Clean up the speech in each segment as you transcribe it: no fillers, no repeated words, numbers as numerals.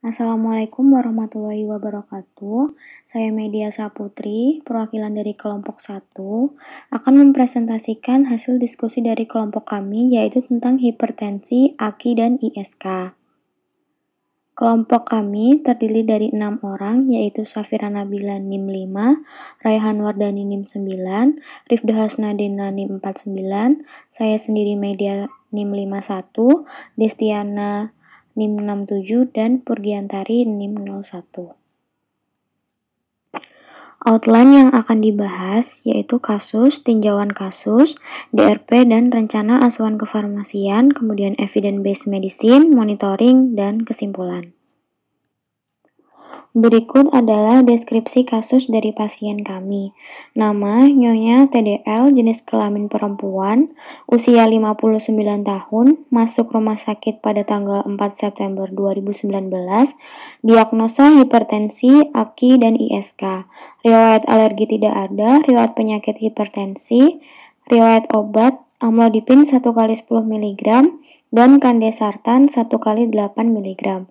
Assalamualaikum warahmatullahi wabarakatuh. Saya Media Saputri, perwakilan dari kelompok 1, akan mempresentasikan hasil diskusi dari kelompok kami, yaitu tentang hipertensi, AKI, dan ISK. Kelompok kami terdiri dari 6 orang, yaitu Safira Nabila NIM 5, Raihan Wardani NIM 9, Rifda Hasnadina NIM 49, saya sendiri Media NIM 51, Destiana NIM 67, dan Purgiantari NIM 01. Outline yang akan dibahas yaitu kasus, tinjauan kasus, DRP, dan rencana asuhan kefarmasian, kemudian evidence-based medicine, monitoring, dan kesimpulan. Berikut adalah deskripsi kasus dari pasien kami. Nama, Nyonya TDL, jenis kelamin perempuan, usia 59 tahun, masuk rumah sakit pada tanggal 4 September 2019, diagnosa hipertensi, AKI, dan ISK. Riwayat alergi tidak ada, riwayat penyakit hipertensi, riwayat obat, amlodipin 1 kali 10 mg, dan kandesartan 1 kali 8 mg.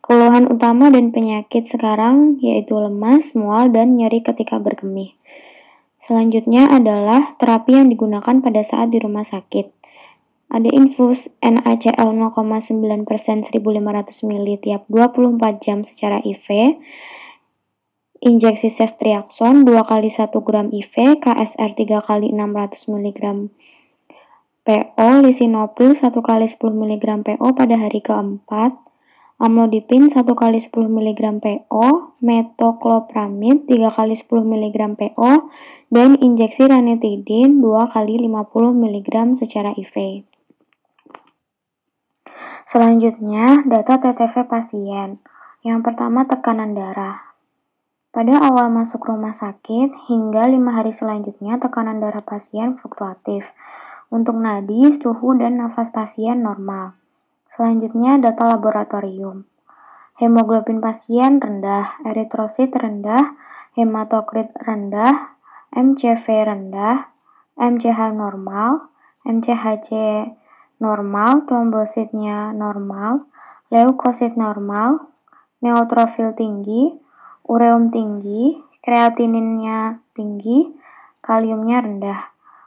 Keluhan utama dan penyakit sekarang yaitu lemas, mual, dan nyeri ketika berkemih. Selanjutnya adalah terapi yang digunakan pada saat di rumah sakit. Ada infus NaCl 0,9% 1500 ml tiap 24 jam secara IV, injeksi ceftriaxone 2 kali 1 gram IV, KSR 3 kali 600 mg PO, lisinopil 1 kali 10 mg PO pada hari keempat, amlodipin 1 kali 10 mg PO, metoclopramid 3 kali 10 mg PO, dan injeksi ranitidin 2 kali 50 mg secara IV. Selanjutnya, data TTV pasien. Yang pertama, tekanan darah. Pada awal masuk rumah sakit, hingga 5 hari selanjutnya, tekanan darah pasien fluktuatif. Untuk nadi, suhu, dan nafas pasien normal. Selanjutnya, data laboratorium. Hemoglobin pasien rendah, eritrosit rendah, hematokrit rendah, MCV rendah, MCH normal, MCHC normal, trombositnya normal, leukosit normal, neutrofil tinggi, ureum tinggi, kreatininnya tinggi, kaliumnya rendah.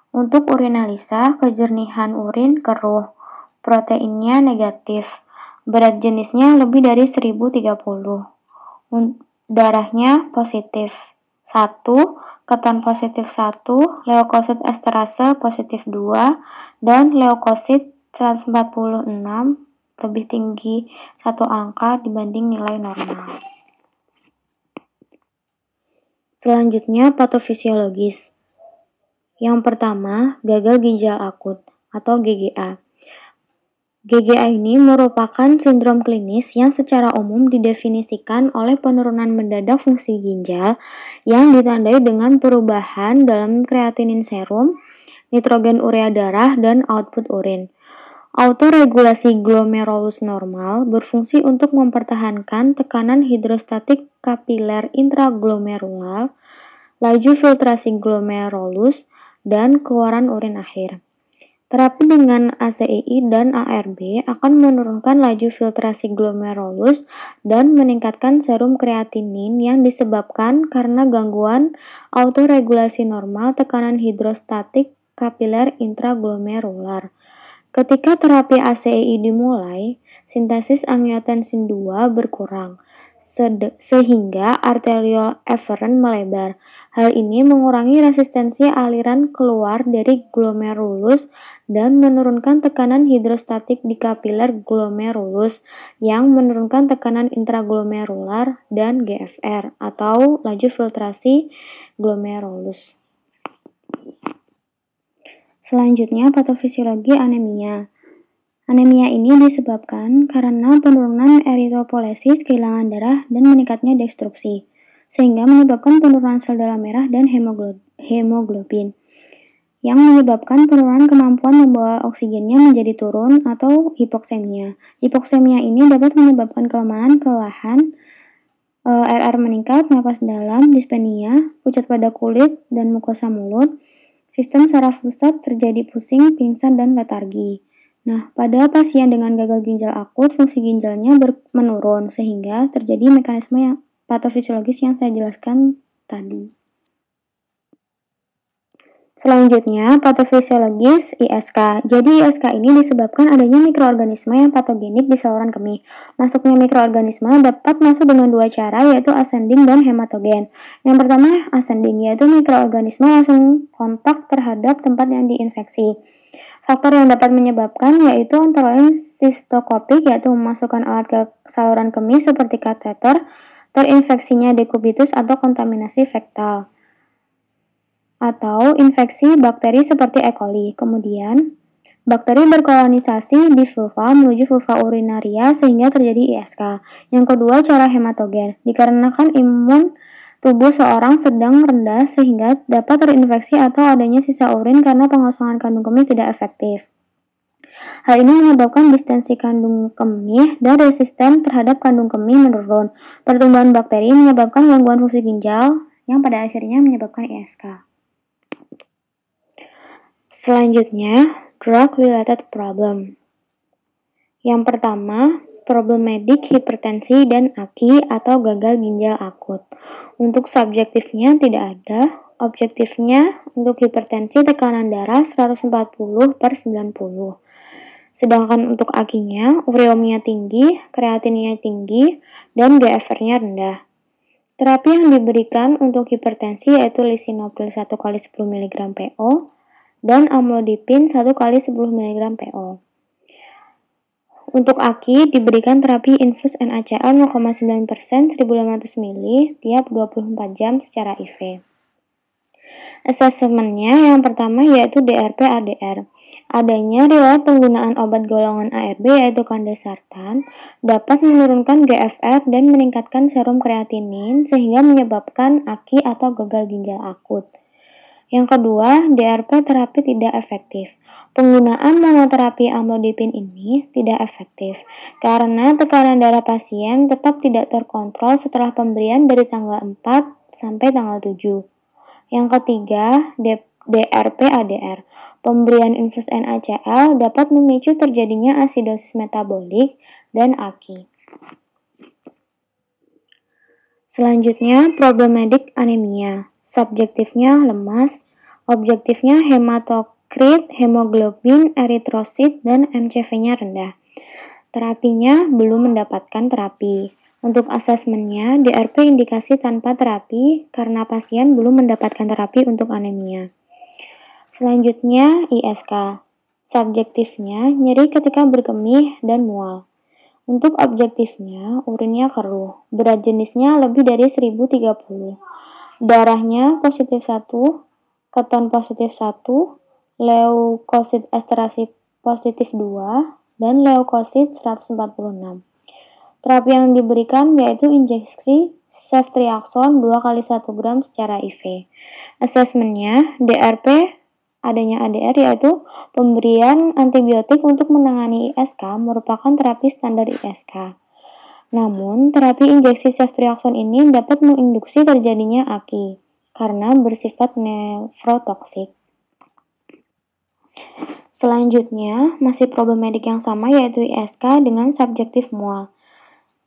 Untuk urinalisa, kejernihan urin keruh, proteinnya negatif, berat jenisnya lebih dari 1030, darahnya positif 1, keton positif 1, leukosit esterase positif 2, dan leukosit 146 lebih tinggi 1 angka dibanding nilai normal. Selanjutnya, patofisiologis. Yang pertama, gagal ginjal akut atau GGA. GGA ini merupakan sindrom klinis yang secara umum didefinisikan oleh penurunan mendadak fungsi ginjal yang ditandai dengan perubahan dalam kreatinin serum, nitrogen urea darah, dan output urin. Autoregulasi glomerulus normal berfungsi untuk mempertahankan tekanan hidrostatik kapiler intraglomerular, laju filtrasi glomerulus, dan keluaran urin akhir. Terapi dengan ACEI dan ARB akan menurunkan laju filtrasi glomerulus dan meningkatkan serum kreatinin yang disebabkan karena gangguan autoregulasi normal tekanan hidrostatik kapiler intraglomerular. Ketika terapi ACEI dimulai, sintesis angiotensin 2 berkurang, sehingga arteriole efferent melebar. Hal ini mengurangi resistensi aliran keluar dari glomerulus dan menurunkan tekanan hidrostatik di kapiler glomerulus yang menurunkan tekanan intraglomerular dan GFR atau laju filtrasi glomerulus. Selanjutnya, patofisiologi anemia. Anemia ini disebabkan karena penurunan eritropoiesis, kehilangan darah, dan meningkatnya destruksi, sehingga menyebabkan penurunan sel darah merah dan hemoglobin, yang menyebabkan penurunan kemampuan membawa oksigennya menjadi turun atau hipoksemia. Hipoksemia ini dapat menyebabkan kelemahan, kelelahan, RR meningkat, napas dalam, dispenia, pucat pada kulit dan mukosa mulut, sistem saraf pusat terjadi pusing, pingsan, dan letargi. Nah, pada pasien dengan gagal ginjal akut, fungsi ginjalnya menurun sehingga terjadi mekanisme yang patofisiologis yang saya jelaskan tadi. Selanjutnya, patofisiologis ISK. Jadi, ISK ini disebabkan adanya mikroorganisme yang patogenik di saluran kemih. Masuknya mikroorganisme dapat masuk dengan dua cara, yaitu ascending dan hematogen. Yang pertama, ascending, yaitu mikroorganisme langsung kontak terhadap tempat yang diinfeksi. Faktor yang dapat menyebabkan yaitu antara lain sistokopik, yaitu memasukkan alat ke saluran kemih seperti kateter, terinfeksinya dekubitus atau kontaminasi fektal, atau infeksi bakteri seperti E. coli. Kemudian, bakteri berkolonisasi di vulva menuju vulva urinaria sehingga terjadi ISK. Yang kedua, cara hematogen. Dikarenakan imun tubuh seorang sedang rendah sehingga dapat terinfeksi atau adanya sisa urin karena pengosongan kandung kemih tidak efektif. Hal ini menyebabkan distensi kandung kemih dan resisten terhadap kandung kemih menurun. Pertumbuhan bakteri menyebabkan gangguan fungsi ginjal yang pada akhirnya menyebabkan ISK. Selanjutnya, drug-related problem. Yang pertama, problematic hipertensi dan AKI atau gagal ginjal akut. Untuk subjektifnya tidak ada, objektifnya untuk hipertensi tekanan darah 140/90. Sedangkan untuk AKI-nya, ureumnya tinggi, kreatinnya tinggi, dan GFR-nya rendah. Terapi yang diberikan untuk hipertensi yaitu lisinopril 1 kali 10 mg PO dan amlodipin 1 kali 10 mg PO. Untuk AKI diberikan terapi infus NaCl 0,9% 1500 ml tiap 24 jam secara IV. Asesmennya yang pertama yaitu DRP-ADR. Adanya riwayat penggunaan obat golongan ARB yaitu kandesartan dapat menurunkan GFR dan meningkatkan serum kreatinin sehingga menyebabkan AKI atau gagal ginjal akut. Yang kedua, DRP terapi tidak efektif. Penggunaan monoterapi amlodipin ini tidak efektif karena tekanan darah pasien tetap tidak terkontrol setelah pemberian dari tanggal 4 sampai tanggal 7. Yang ketiga, DRP-ADR. Pemberian infus NaCl dapat memicu terjadinya asidosis metabolik dan AKI. Selanjutnya, problematic anemia. Subjektifnya lemas, objektifnya hematokrit, hemoglobin, eritrosit, dan MCV-nya rendah. Terapinya belum mendapatkan terapi. Untuk asesmennya, DRP indikasi tanpa terapi karena pasien belum mendapatkan terapi untuk anemia. Selanjutnya, ISK. Subjektifnya, nyeri ketika berkemih dan mual. Untuk objektifnya, urinnya keruh, berat jenisnya lebih dari 1030. Darahnya positif 1, keton positif 1, leukosit esterasi positif 2, dan leukosit 146. Terapi yang diberikan yaitu injeksi ceftriaxone 2 kali 1 gram secara IV. Asesmennya, DRP adanya ADR yaitu pemberian antibiotik untuk menangani ISK merupakan terapi standar ISK. Namun, terapi injeksi ceftriaxone ini dapat menginduksi terjadinya AKI karena bersifat nefrotoksik. Selanjutnya, masih problematik yang sama yaitu ISK dengan subjektif mual.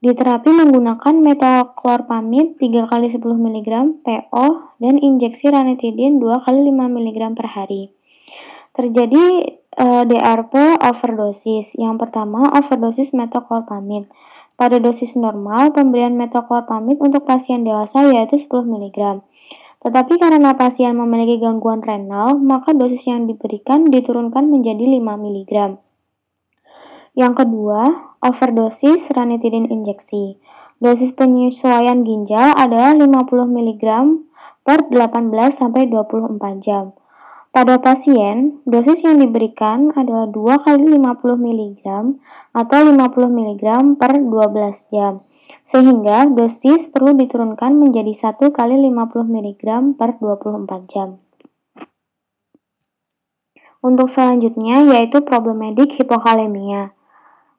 Di terapi menggunakan metoclopramid 3 kali 10 mg PO dan injeksi ranitidin 2 kali 5 mg per hari. Terjadi DRP overdosis. Yang pertama, overdosis metoclopramid. Pada dosis normal, pemberian metoclopramid untuk pasien dewasa yaitu 10 mg. Tetapi karena pasien memiliki gangguan renal, maka dosis yang diberikan diturunkan menjadi 5 mg. Yang kedua, overdosis ranitidin injeksi. Dosis penyesuaian ginjal adalah 50 mg per 18-24 jam. Pada pasien, dosis yang diberikan adalah 2 kali 50 mg atau 50 mg per 12 jam. Sehingga dosis perlu diturunkan menjadi 1 kali 50 mg per 24 jam. Untuk selanjutnya yaitu problematik hipokalemia.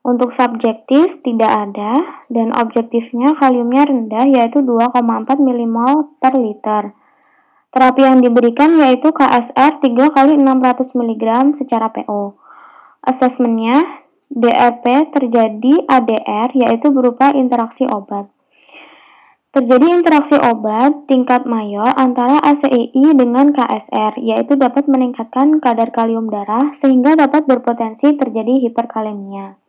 Untuk subjektif tidak ada dan objektifnya kaliumnya rendah yaitu 2,4 mmol per liter. Terapi yang diberikan yaitu KSR 3 kali 600 mg secara PO. Asesmennya, DRP terjadi ADR, yaitu berupa interaksi obat. Terjadi interaksi obat tingkat mayor antara ACEI dengan KSR, yaitu dapat meningkatkan kadar kalium darah sehingga dapat berpotensi terjadi hiperkalemia.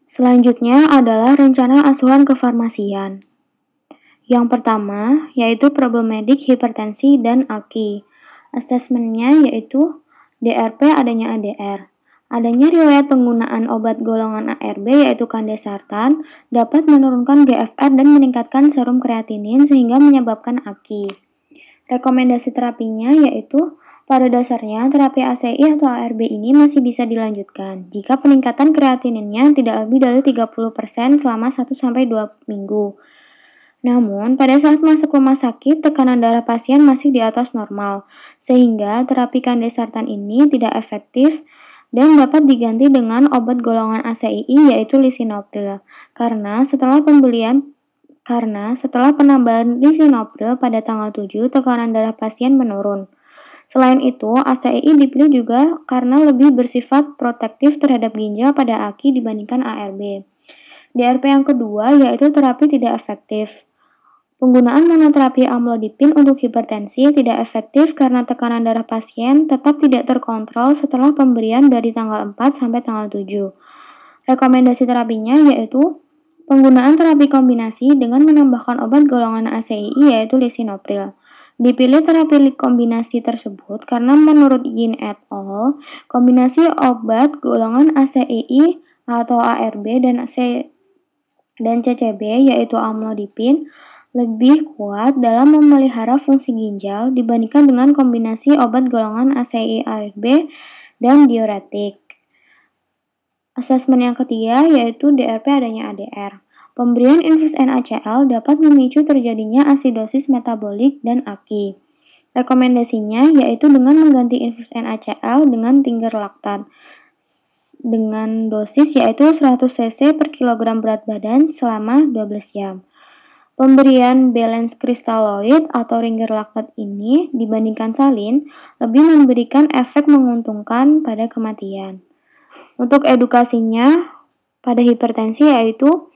Selanjutnya adalah rencana asuhan kefarmasian. Yang pertama yaitu problematik hipertensi dan AKI. Asesmennya yaitu DRP adanya ADR. Adanya riwayat penggunaan obat golongan ARB yaitu kandesartan dapat menurunkan GFR dan meningkatkan serum kreatinin sehingga menyebabkan AKI. Rekomendasi terapinya yaitu pada dasarnya terapi ACI atau ARB ini masih bisa dilanjutkan jika peningkatan kreatininnya tidak lebih dari 30% selama 1-2 minggu. Namun, pada saat masuk rumah sakit, tekanan darah pasien masih di atas normal, sehingga terapi kandesartan ini tidak efektif dan dapat diganti dengan obat golongan ACII yaitu lisinopril. Karena setelah penambahan lisinopril pada tanggal 7, tekanan darah pasien menurun. Selain itu, ACII dipilih juga karena lebih bersifat protektif terhadap ginjal pada AKI dibandingkan ARB. DRP yang kedua yaitu terapi tidak efektif. Penggunaan monoterapi amlodipin untuk hipertensi tidak efektif karena tekanan darah pasien tetap tidak terkontrol setelah pemberian dari tanggal 4 sampai tanggal 7. Rekomendasi terapinya yaitu penggunaan terapi kombinasi dengan menambahkan obat golongan ACII yaitu lisinopril. Dipilih terapi kombinasi tersebut karena menurut Yin et al., kombinasi obat golongan ACII atau ARB dan CCB yaitu amlodipin lebih kuat dalam memelihara fungsi ginjal dibandingkan dengan kombinasi obat golongan ACII ARB dan diuretik. Asesmen yang ketiga yaitu DRP adanya ADR. Pemberian infus NaCl dapat memicu terjadinya asidosis metabolik dan AKI. Rekomendasinya yaitu dengan mengganti infus NaCl dengan tinger laktat dengan dosis yaitu 100 cc per kilogram berat badan selama 12 jam. Pemberian balance kristalloid atau ringer laktat ini dibandingkan salin lebih memberikan efek menguntungkan pada kematian. Untuk edukasinya pada hipertensi yaitu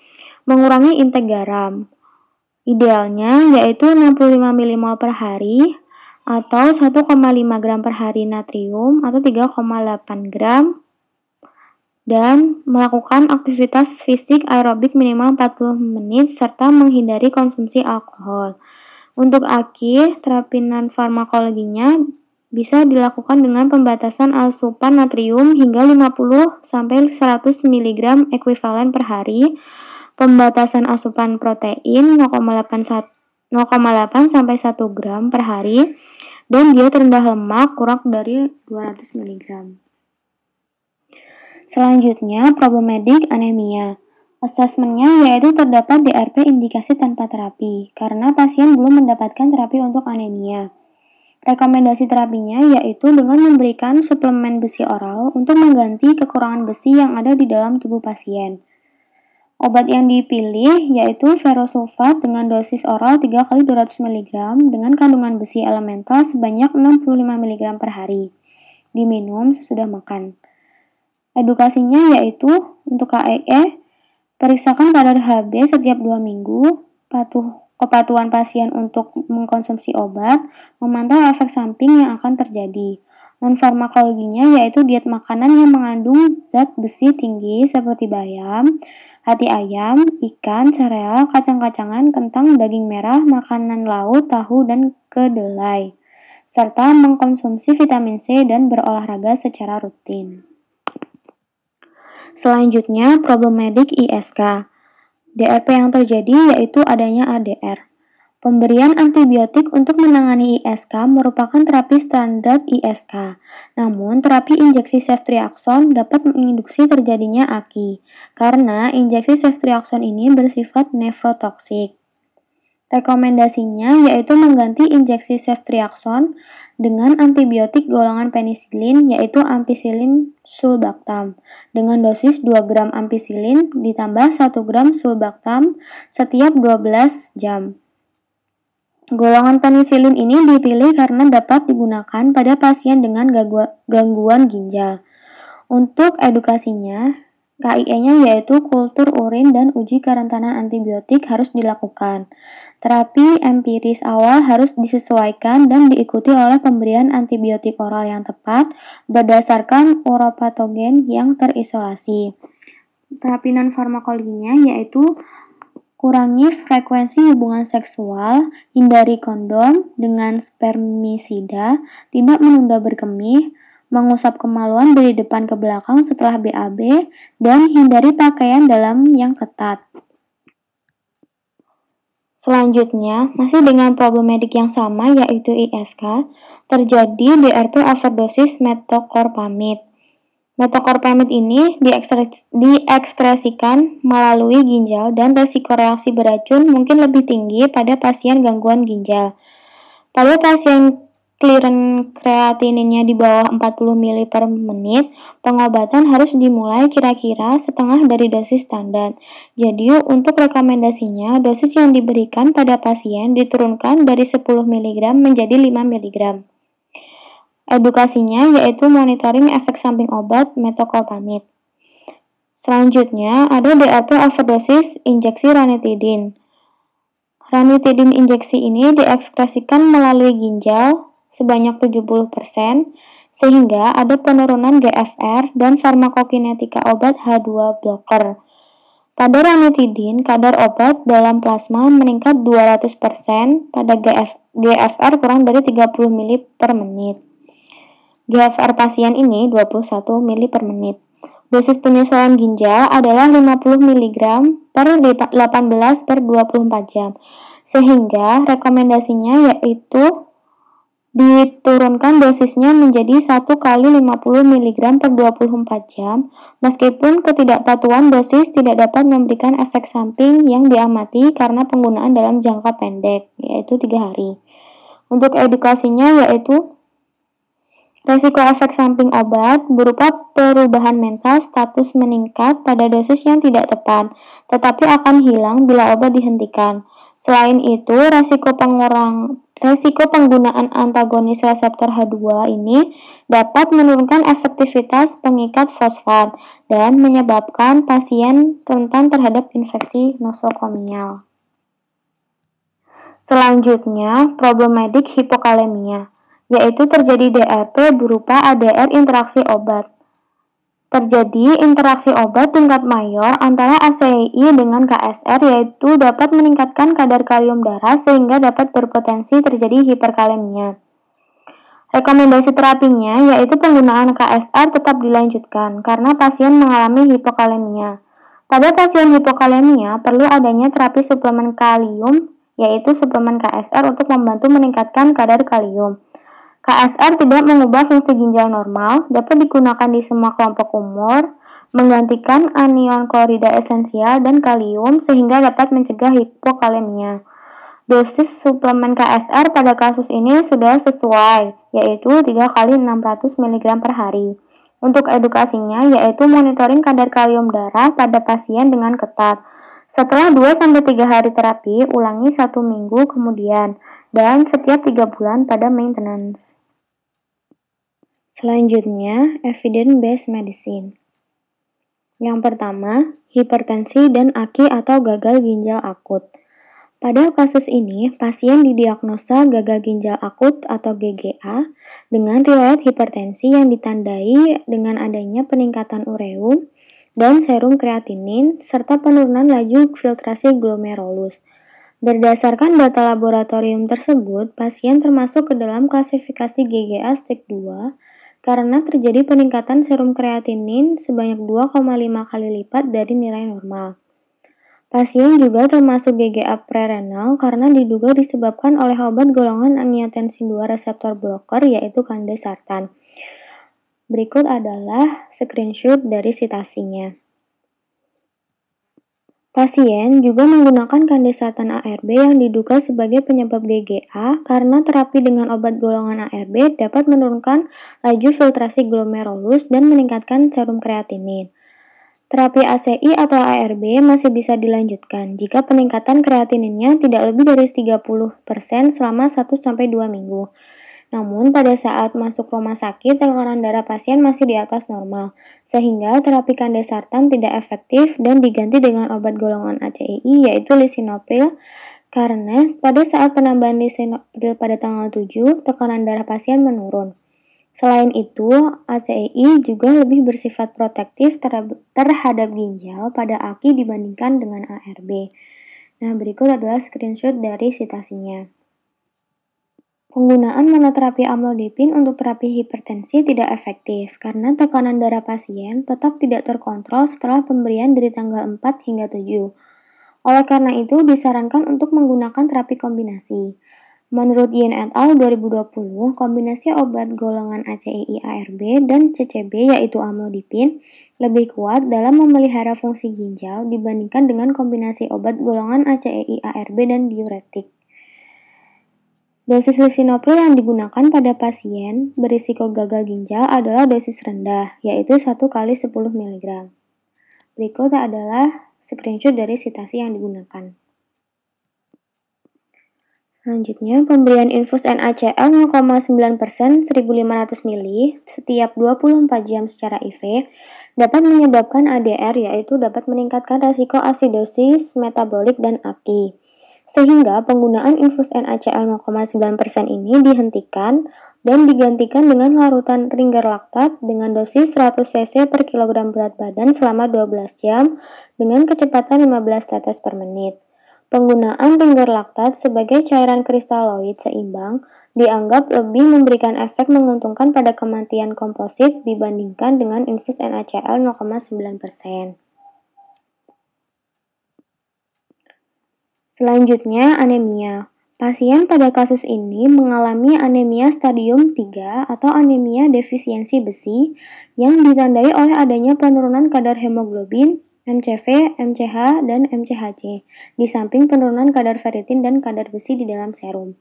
mengurangi intake garam. Idealnya yaitu 65 mmol per hari atau 1,5 gram per hari natrium atau 3,8 gram dan melakukan aktivitas fisik aerobik minimal 40 menit serta menghindari konsumsi alkohol. Untuk AKI, terapi non-farmakologinya bisa dilakukan dengan pembatasan asupan natrium hingga 50-100 mg ekuivalen per hari, pembatasan asupan protein 0,8 sampai 1 gram per hari, dan diet rendah lemak kurang dari 200 mg. Selanjutnya, problematik anemia. Asesmennya yaitu terdapat DRP indikasi tanpa terapi, karena pasien belum mendapatkan terapi untuk anemia. Rekomendasi terapinya yaitu dengan memberikan suplemen besi oral untuk mengganti kekurangan besi yang ada di dalam tubuh pasien. Obat yang dipilih yaitu ferosulfat dengan dosis oral 3 x 200 mg dengan kandungan besi elemental sebanyak 65 mg per hari. Diminum sesudah makan. Edukasinya yaitu untuk KEE, periksakan kadar HB setiap 2 minggu, kepatuhan pasien untuk mengkonsumsi obat, memantau efek samping yang akan terjadi. Non-farmakologinya yaitu diet makanan yang mengandung zat besi tinggi seperti bayam, hati ayam, ikan, sereal, kacang-kacangan, kentang, daging merah, makanan laut, tahu, dan kedelai, serta mengkonsumsi vitamin C dan berolahraga secara rutin. Selanjutnya, problematik ISK. DRP yang terjadi yaitu adanya ADR. Pemberian antibiotik untuk menangani ISK merupakan terapi standar ISK. Namun, terapi injeksi ceftriaxone dapat menginduksi terjadinya AKI, karena injeksi ceftriaxone ini bersifat nefrotoksik. Rekomendasinya yaitu mengganti injeksi ceftriaxone dengan antibiotik golongan penisilin yaitu ampicillin sulbactam dengan dosis 2 gram ampicillin ditambah 1 gram sulbactam setiap 12 jam. Golongan penisilin ini dipilih karena dapat digunakan pada pasien dengan gangguan ginjal. Untuk edukasinya, KIE-nya yaitu kultur urin dan uji kerentanan antibiotik harus dilakukan. Terapi empiris awal harus disesuaikan dan diikuti oleh pemberian antibiotik oral yang tepat berdasarkan uropatogen yang terisolasi. Terapi non-farmakologinya yaitu kurangi frekuensi hubungan seksual, hindari kondom dengan spermisida, tidak menunda berkemih, mengusap kemaluan dari depan ke belakang setelah BAB, dan hindari pakaian dalam yang ketat. Selanjutnya, masih dengan problematik yang sama yaitu ISK, terjadi DRP overdosis metokorpamid. Metokorpamid ini diekskresikan melalui ginjal dan resiko reaksi beracun mungkin lebih tinggi pada pasien gangguan ginjal. Pada pasien clearance kreatininnya di bawah 40 ml per menit, pengobatan harus dimulai kira-kira setengah dari dosis standar. Jadi, untuk rekomendasinya, dosis yang diberikan pada pasien diturunkan dari 10 mg menjadi 5 mg. Edukasinya yaitu monitoring efek samping obat metokorpamid. Selanjutnya ada DRP overdosis injeksi ranitidin. Ranitidin injeksi ini diekskresikan melalui ginjal sebanyak 70% sehingga ada penurunan GFR dan farmakokinetika obat H2 blocker. Pada ranitidin, kadar obat dalam plasma meningkat 200% pada GFR kurang dari 30 ml per menit. GFR pasien ini 21 ml per menit. Dosis penyesuaian ginjal adalah 50 mg per 18 per 24 jam. Sehingga rekomendasinya yaitu diturunkan dosisnya menjadi 1 kali 50 mg per 24 jam, meskipun ketidakpatuhan dosis tidak dapat memberikan efek samping yang diamati karena penggunaan dalam jangka pendek, yaitu 3 hari. Untuk edukasinya yaitu resiko efek samping obat berupa perubahan mental status meningkat pada dosis yang tidak tepat, tetapi akan hilang bila obat dihentikan. Selain itu, resiko penggunaan antagonis reseptor H2 ini dapat menurunkan efektivitas pengikat fosfat dan menyebabkan pasien rentan terhadap infeksi nosokomial. Selanjutnya, problematik hipokalemia, yaitu terjadi DRP berupa ADR interaksi obat. Terjadi interaksi obat tingkat mayor antara ACI dengan KSR yaitu dapat meningkatkan kadar kalium darah sehingga dapat berpotensi terjadi hiperkalemia. Rekomendasi terapinya yaitu penggunaan KSR tetap dilanjutkan karena pasien mengalami hipokalemia. Pada pasien hipokalemia perlu adanya terapi suplemen kalium yaitu suplemen KSR untuk membantu meningkatkan kadar kalium. KSR tidak mengubah fungsi ginjal normal, dapat digunakan di semua kelompok umur, menggantikan anion klorida esensial dan kalium sehingga dapat mencegah hipokalemia. Dosis suplemen KSR pada kasus ini sudah sesuai, yaitu 3 kali 600 mg per hari. Untuk edukasinya yaitu monitoring kadar kalium darah pada pasien dengan ketat. Setelah 2-3 hari terapi, ulangi 1 minggu kemudian, dan setiap 3 bulan pada maintenance. Selanjutnya, evidence-based medicine. Yang pertama, hipertensi dan AKI atau gagal ginjal akut. Pada kasus ini, pasien didiagnosa gagal ginjal akut atau GGA dengan riwayat hipertensi yang ditandai dengan adanya peningkatan ureum dan serum kreatinin serta penurunan laju filtrasi glomerulus. Berdasarkan data laboratorium tersebut, pasien termasuk ke dalam klasifikasi GGA stage 2 karena terjadi peningkatan serum kreatinin sebanyak 2,5 kali lipat dari nilai normal. Pasien juga termasuk GGA prerenal karena diduga disebabkan oleh obat golongan angiotensin II reseptor blocker yaitu candesartan. Berikut adalah screenshot dari citasinya. Pasien juga menggunakan candesartan ARB yang diduga sebagai penyebab GGA karena terapi dengan obat golongan ARB dapat menurunkan laju filtrasi glomerulus dan meningkatkan serum kreatinin. Terapi ACI atau ARB masih bisa dilanjutkan jika peningkatan kreatininnya tidak lebih dari 30% selama 1-2 minggu. Namun, pada saat masuk rumah sakit, tekanan darah pasien masih di atas normal, sehingga terapi kandesartan tidak efektif dan diganti dengan obat golongan ACEI yaitu lisinopril karena pada saat penambahan lisinopril pada tanggal 7, tekanan darah pasien menurun. Selain itu, ACEI juga lebih bersifat protektif terhadap ginjal pada AKI dibandingkan dengan ARB. Nah, berikut adalah screenshot dari citasinya. Penggunaan monoterapi amlodipin untuk terapi hipertensi tidak efektif karena tekanan darah pasien tetap tidak terkontrol setelah pemberian dari tanggal 4 hingga 7. Oleh karena itu, disarankan untuk menggunakan terapi kombinasi. Menurut Yin et al. 2020, kombinasi obat golongan ACEI-ARB dan CCB yaitu amlodipin lebih kuat dalam memelihara fungsi ginjal dibandingkan dengan kombinasi obat golongan ACEI-ARB dan diuretik. Dosis lisinopril yang digunakan pada pasien berisiko gagal ginjal adalah dosis rendah, yaitu 1 kali 10 mg. Berikut adalah screenshot dari citasi yang digunakan. Selanjutnya, pemberian infus NaCl 0,9% 1.500 ml setiap 24 jam secara IV dapat menyebabkan ADR, yaitu dapat meningkatkan resiko asidosis metabolik dan AKI. Sehingga penggunaan infus NaCl 0,9% ini dihentikan dan digantikan dengan larutan ringer laktat dengan dosis 100 cc per kilogram berat badan selama 12 jam dengan kecepatan 15 tetes per menit. Penggunaan ringer laktat sebagai cairan kristaloid seimbang dianggap lebih memberikan efek menguntungkan pada kematian komposit dibandingkan dengan infus NaCl 0,9%. Selanjutnya, anemia. Pasien pada kasus ini mengalami anemia stadium 3 atau anemia defisiensi besi yang ditandai oleh adanya penurunan kadar hemoglobin, MCV, MCH, dan MCHC, di samping penurunan kadar ferritin dan kadar besi di dalam serum.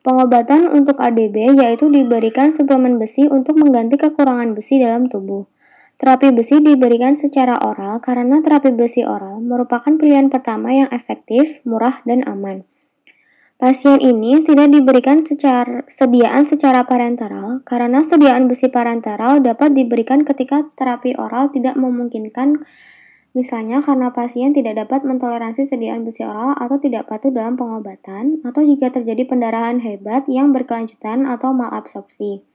Pengobatan untuk ADB yaitu diberikan suplemen besi untuk mengganti kekurangan besi dalam tubuh. Terapi besi diberikan secara oral karena terapi besi oral merupakan pilihan pertama yang efektif, murah, dan aman. Pasien ini tidak diberikan sediaan secara parenteral karena sediaan besi parenteral dapat diberikan ketika terapi oral tidak memungkinkan, misalnya karena pasien tidak dapat mentoleransi sediaan besi oral atau tidak patuh dalam pengobatan, atau jika terjadi pendarahan hebat yang berkelanjutan atau malabsorpsi.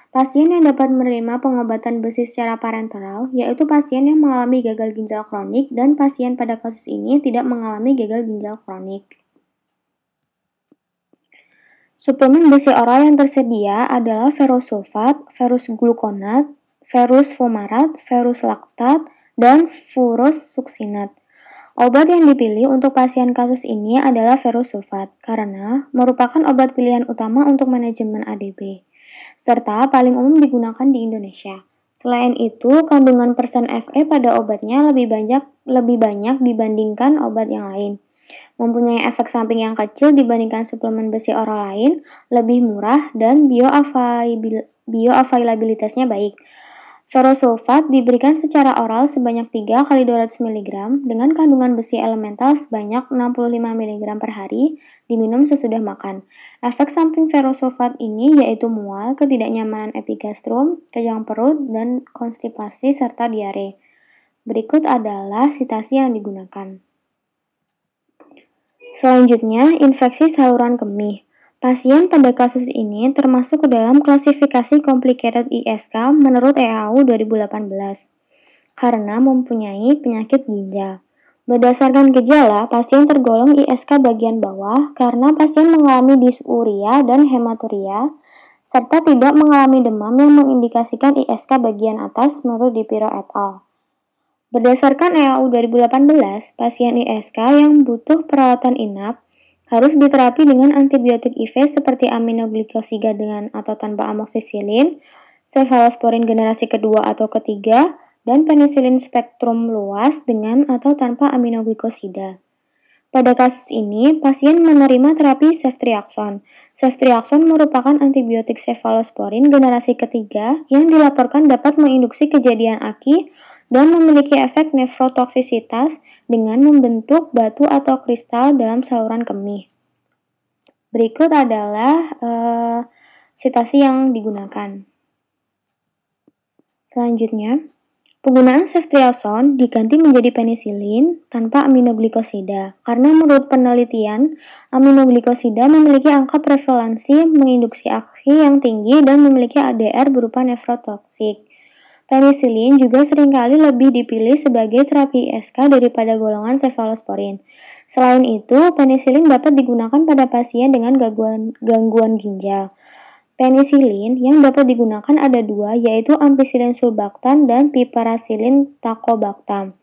Pasien yang dapat menerima pengobatan besi secara parenteral yaitu pasien yang mengalami gagal ginjal kronik dan pasien pada kasus ini tidak mengalami gagal ginjal kronik. Suplemen besi oral yang tersedia adalah ferrosulfat, ferrous gluconat, ferrous fumarat, ferrous laktat, dan furous suksinat. Obat yang dipilih untuk pasien kasus ini adalah ferrosulfat karena merupakan obat pilihan utama untuk manajemen ADB, serta paling umum digunakan di Indonesia. Selain itu, kandungan persen Fe pada obatnya lebih banyak dibandingkan obat yang lain. Mempunyai efek samping yang kecil dibandingkan suplemen besi oral lain, lebih murah, dan bioavailabilitasnya baik. Ferrosulfat diberikan secara oral sebanyak 3 kali 200 mg dengan kandungan besi elemental sebanyak 65 mg per hari, diminum sesudah makan. Efek samping ferrosulfat ini yaitu mual, ketidaknyamanan epigastrum, kejang perut, dan konstipasi serta diare. Berikut adalah citasi yang digunakan. Selanjutnya, infeksi saluran kemih. Pasien pada kasus ini termasuk ke dalam klasifikasi complicated ISK menurut EAU 2018 karena mempunyai penyakit ginjal. Berdasarkan gejala, pasien tergolong ISK bagian bawah karena pasien mengalami disuria dan hematuria serta tidak mengalami demam yang mengindikasikan ISK bagian atas menurut Dipiro et al. Berdasarkan EAU 2018, pasien ISK yang butuh perawatan inap harus diterapi dengan antibiotik IV seperti aminoglikosida dengan atau tanpa amoksisilin, cefalosporin generasi kedua atau ketiga, dan penisilin spektrum luas dengan atau tanpa aminoglikosida. Pada kasus ini, pasien menerima terapi ceftriaxone. Ceftriaxone merupakan antibiotik cefalosporin generasi ketiga yang dilaporkan dapat menginduksi kejadian AKI dan memiliki efek nefrotoksisitas dengan membentuk batu atau kristal dalam saluran kemih. Berikut adalah sitasi yang digunakan. Selanjutnya, penggunaan ceftriaxone diganti menjadi penisilin tanpa aminoglikosida karena menurut penelitian, aminoglikosida memiliki angka prevalensi menginduksi aksi yang tinggi dan memiliki ADR berupa nefrotoksik. Penisilin juga seringkali lebih dipilih sebagai terapi ISK daripada golongan cefalosporin. Selain itu, penisilin dapat digunakan pada pasien dengan gangguan ginjal. Penisilin yang dapat digunakan ada dua, yaitu ampicillin sulbactam dan piperacillin tacobactam.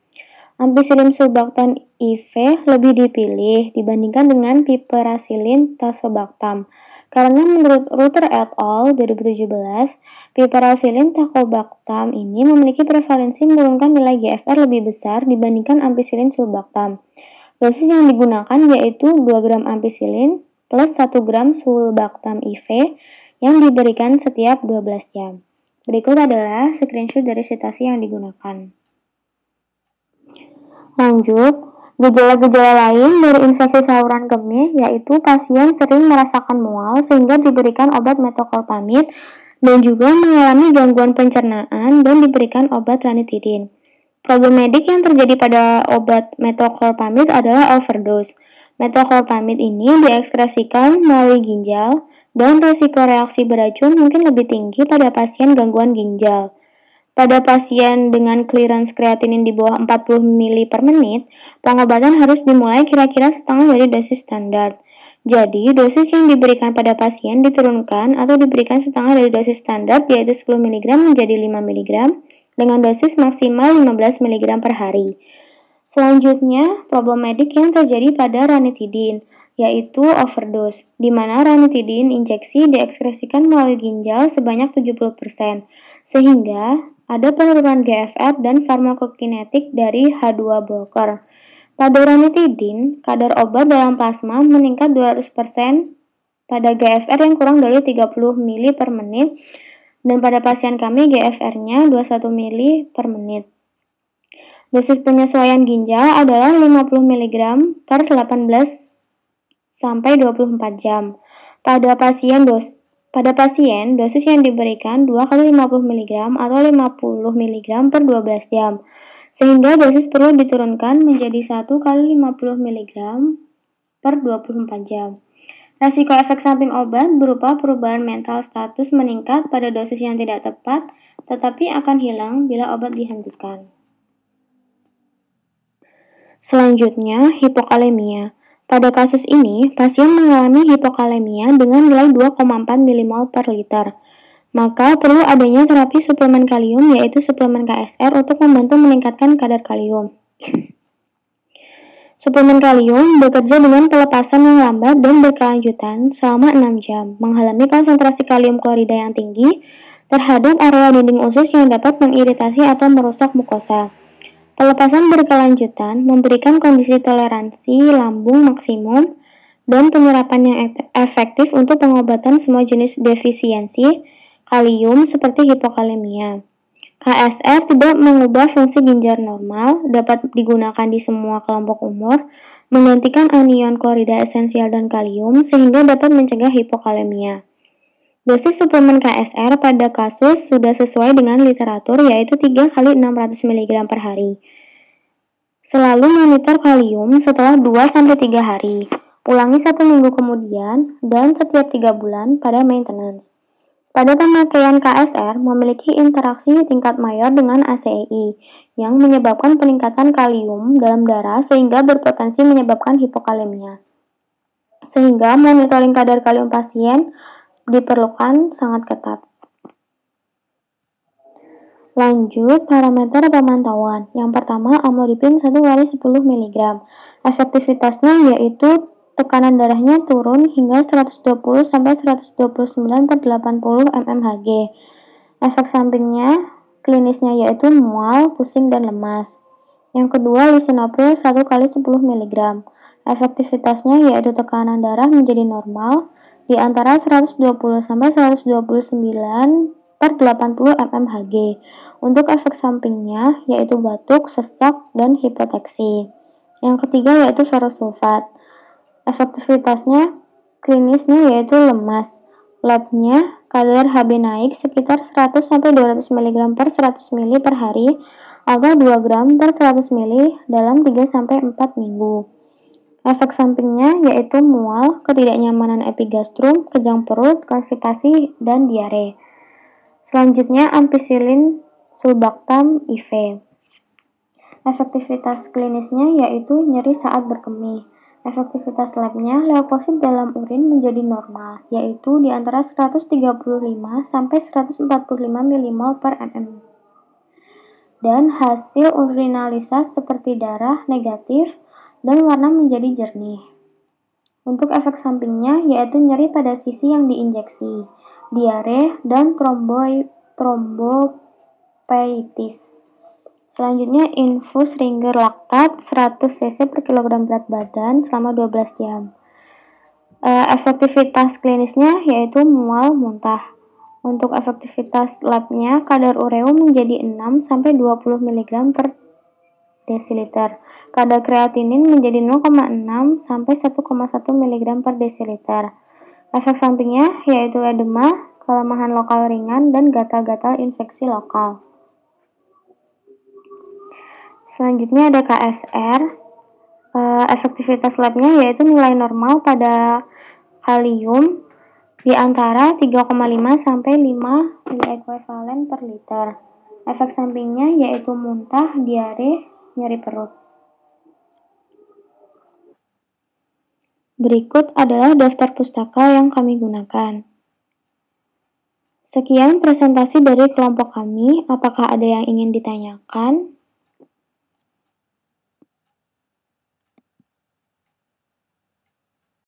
Ampicillin sulbactam IV lebih dipilih dibandingkan dengan piperacillin tazobactam. Karena menurut Rutter et al. 2017, piperacillin tacobactam ini memiliki prevalensi menurunkan nilai GFR lebih besar dibandingkan ampicillin sulbactam. Dosis yang digunakan yaitu 2 gram ampicillin plus 1 gram sulbactam IV yang diberikan setiap 12 jam. Berikut adalah screenshot dari sitasi yang digunakan. Lanjut, gejala-gejala lain dari infeksi saluran kemih yaitu pasien sering merasakan mual sehingga diberikan obat metoclopramid dan juga mengalami gangguan pencernaan dan diberikan obat ranitidin. Problem medik yang terjadi pada obat metoclopramid adalah overdose. Metoclopramid ini diekskresikan melalui ginjal dan risiko reaksi beracun mungkin lebih tinggi pada pasien gangguan ginjal. Pada pasien dengan clearance kreatinin di bawah 40 ml per menit, pengobatan harus dimulai kira-kira setengah dari dosis standar. Jadi, dosis yang diberikan pada pasien diturunkan atau diberikan setengah dari dosis standar yaitu 10 mg menjadi 5 mg dengan dosis maksimal 15 mg per hari. Selanjutnya, problem medik yang terjadi pada ranitidin yaitu overdose, di mana ranitidin injeksi diekskresikan melalui ginjal sebanyak 70%, sehingga ada penurunan GFR dan farmakokinetik dari H2 blocker. Pada ranitidin, kadar obat dalam plasma meningkat 200% pada GFR yang kurang dari 30 ml per menit, dan pada pasien kami GFR-nya 21 ml per menit. Dosis penyesuaian ginjal adalah 50 mg per 18 sampai 24 jam. Pada pasien dosis yang diberikan 2 kali 50 mg atau 50 mg per 12 jam. Sehingga dosis perlu diturunkan menjadi 1 kali 50 mg per 24 jam. Risiko efek samping obat berupa perubahan mental status meningkat pada dosis yang tidak tepat, tetapi akan hilang bila obat dihentikan. Selanjutnya, hipokalemia. Pada kasus ini, pasien mengalami hipokalemia dengan nilai 2,4 mmol per liter. Maka perlu adanya terapi suplemen kalium yaitu suplemen KSR untuk membantu meningkatkan kadar kalium. Suplemen kalium bekerja dengan pelepasan yang lambat dan berkelanjutan selama 6 jam, menghalangi konsentrasi kalium klorida yang tinggi terhadap area dinding usus yang dapat mengiritasi atau merusak mukosa. Pelepasan berkelanjutan memberikan kondisi toleransi lambung maksimum dan penyerapan yang efektif untuk pengobatan semua jenis defisiensi kalium seperti hipokalemia. KSR tidak mengubah fungsi ginjal normal, dapat digunakan di semua kelompok umur, menggantikan anion klorida esensial dan kalium sehingga dapat mencegah hipokalemia. Dosis suplemen KSR pada kasus sudah sesuai dengan literatur yaitu 3 kali 600 mg per hari. Selalu monitor kalium setelah 2-3 hari. Ulangi 1 minggu kemudian dan setiap 3 bulan pada maintenance. Pada pemakaian KSR memiliki interaksi tingkat mayor dengan ACEI yang menyebabkan peningkatan kalium dalam darah sehingga berpotensi menyebabkan hipokalemia. Sehingga monitoring kadar kalium pasien diperlukan sangat ketat. Lanjut, parameter pemantauan. Yang pertama, amlodipin 1 kali 10 mg. Efektivitasnya yaitu tekanan darahnya turun hingga 120 sampai 129 per 80 mmHg. Efek sampingnya klinisnya yaitu mual, pusing, dan lemas. Yang kedua, lisinopril 1 kali 10 mg. Efektivitasnya yaitu tekanan darah menjadi normal di antara 120 sampai 129 per 80 mmHg. Untuk efek sampingnya yaitu batuk, sesak, dan hipoteksi. Yang ketiga yaitu ferrosulfat. Efektivitasnya klinisnya yaitu lemas. Labnya kadar Hb naik sekitar 100-200 mg per 100 ml per hari atau 2 gram per 100 ml dalam 3-4 minggu. Efek sampingnya yaitu mual, ketidaknyamanan epigastrum, kejang perut, konstipasi, dan diare. Selanjutnya ampicillin sulbactam IV. Efektivitas klinisnya yaitu nyeri saat berkemih. Efektivitas labnya leukosit dalam urin menjadi normal, yaitu di antara 135-145 mmol per mm. Dan hasil urinalisa seperti darah negatif dan warna menjadi jernih. Untuk efek sampingnya yaitu nyeri pada sisi yang diinjeksi, diare, dan trombopeitis. Selanjutnya infus Ringer laktat 100 cc per kilogram berat badan selama 12 jam. Efektivitas klinisnya yaitu mual, muntah. Untuk efektivitas labnya kadar ureum menjadi 6-20 mg per desiliter. Kadar kreatinin menjadi 0,6-1,1 mg per desiliter. Efek sampingnya yaitu edema, kelemahan lokal ringan, dan gatal-gatal infeksi lokal. Selanjutnya ada KSR. Efektivitas labnya yaitu nilai normal pada kalium di antara 3,5-5 miliekuivalen per liter. Efek sampingnya yaitu muntah, diare, nyeri perut. Berikut adalah daftar pustaka yang kami gunakan. Sekian presentasi dari kelompok kami. Apakah ada yang ingin ditanyakan?